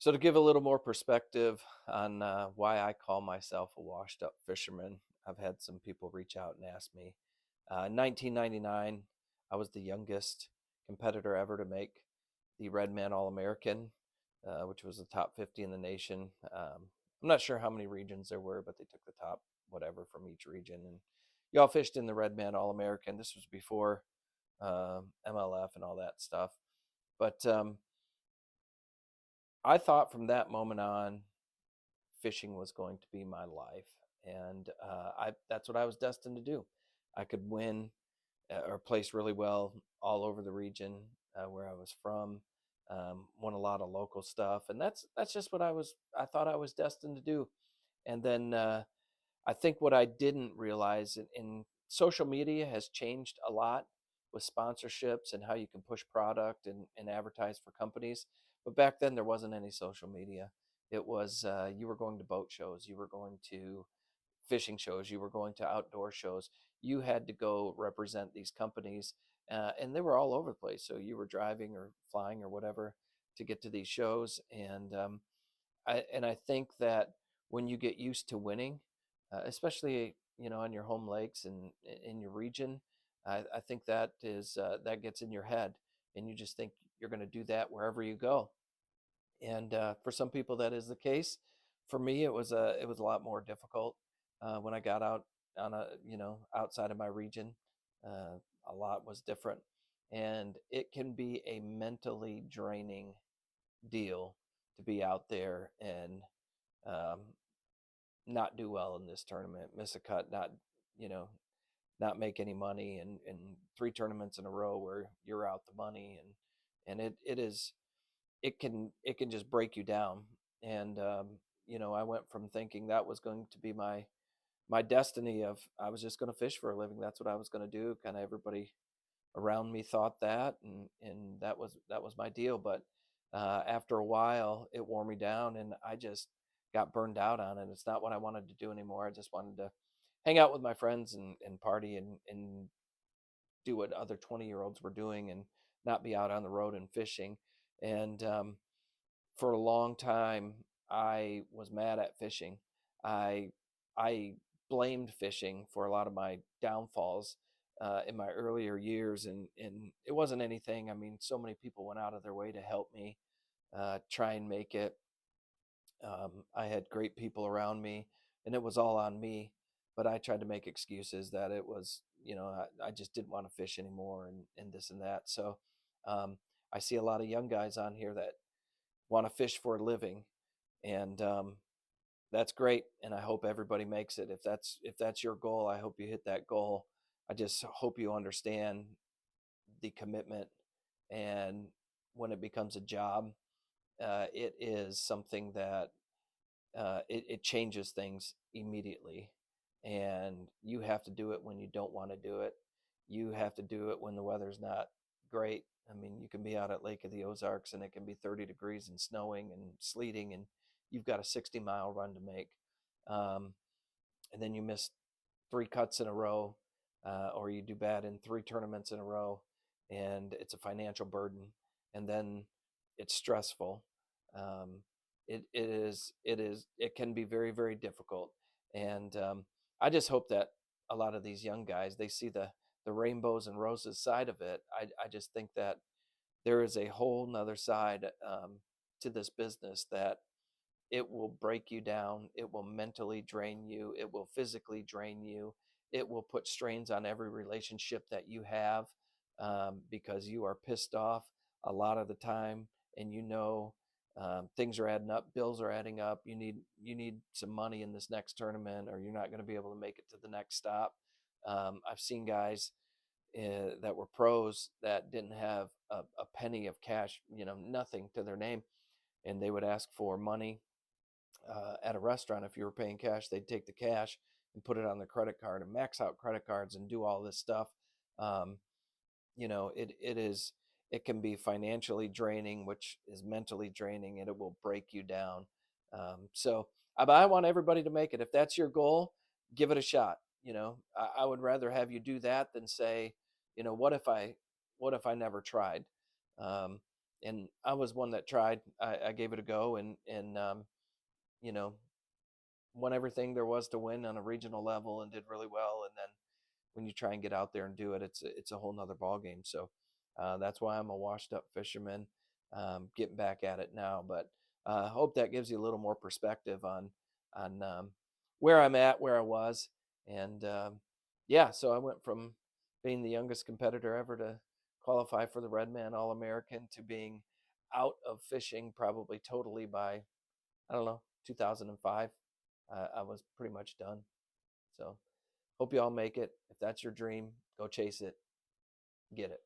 So, to give a little more perspective on why I call myself a washed up fisherman, I've had some people reach out and ask me. In 1999, I was the youngest competitor ever to make the Redman All American, which was the top 50 in the nation. I'm not sure how many regions there were, but they took the top whatever from each region. And y'all fished in the Redman All American. This was before MLF and all that stuff. But I thought from that moment on, fishing was going to be my life, and I that's what I was destined to do. I could win or place really well all over the region where I was from. Won a lot of local stuff, and that's just what I thought I was destined to do. And then I think what I didn't realize in social media has changed a lot with sponsorships and how you can push product and advertise for companies. But back then, there wasn't any social media. It was you were going to boat shows, you were going to fishing shows, you were going to outdoor shows. You had to go represent these companies, and they were all over the place. So you were driving or flying or whatever to get to these shows, and I think that when you get used to winning, especially on your home lakes and in your region, I think that is that gets in your head, and you just think you're going to do that wherever you go. And for some people, that is the case. For me, it was a lot more difficult when I got out on a outside of my region. A lot was different, and it can be a mentally draining deal to be out there and um, not do well in this tournament, miss a cut, you know, not make any money, and three tournaments in a row where you're out the money, and it can just break you down. And I went from thinking that was going to be my destiny of I was just going to fish for a living. That's what I was going to do. Kind of everybody around me thought that, and that was my deal. But after a while, it wore me down, and I just got burned out on it. It's not what I wanted to do anymore. I just wanted to hang out with my friends and party and do what other 20-year-olds were doing and not be out on the road and fishing. And for a long time, I was mad at fishing. I I blamed fishing for a lot of my downfalls in my earlier years, and it wasn't anything. I mean, so many people went out of their way to help me try and make it. I had great people around me, and it was all on me. But I tried to make excuses that it was, I just didn't want to fish anymore, and this and that. So um, I see a lot of young guys on here that want to fish for a living, and that's great. And I hope everybody makes it. If that's your goal, I hope you hit that goal. I just hope you understand the commitment, and when it becomes a job, it is something that it changes things immediately, and you have to do it when you don't want to do it. You have to do it when the weather's not great. I mean, you can be out at Lake of the Ozarks and it can be 30 degrees and snowing and sleeting, and you've got a 60-mile run to make. Um, and then you miss three cuts in a row, or you do bad in three tournaments in a row, and it's a financial burden, and then it's stressful. Um, it can be very, very difficult, and I just hope that a lot of these young guys, they see the rainbows and roses side of it. I just think that there is a whole nother side to this business that it will break you down. It will mentally drain you. It will physically drain you. It will put strains on every relationship that you have because you are pissed off a lot of the time, and things are adding up. Bills are adding up. You need some money in this next tournament, or you're not going to be able to make it to the next stop. I've seen guys that were pros that didn't have a penny of cash, nothing to their name, and they would ask for money at a restaurant. If you were paying cash, they'd take the cash and put it on their credit card and max out credit cards and do all this stuff. Um, it can be financially draining, which is mentally draining, and it will break you down. But I want everybody to make it. If that's your goal, give it a shot. I would rather have you do that than say, what if I never tried? Um, And I was one that tried. I gave it a go, and you know, won everything there was to win on a regional level and did really well. And then when you try and get out there and do it, it's a whole nother ball game. So that's why I'm a washed up fisherman, getting back at it now. But hope that gives you a little more perspective on where I'm at, where I was, and yeah. So I went from being the youngest competitor ever to qualify for the Redman All American to being out of fishing probably totally by, I don't know, 2005. I was pretty much done. So hope you all make it. If that's your dream, go chase it, get it.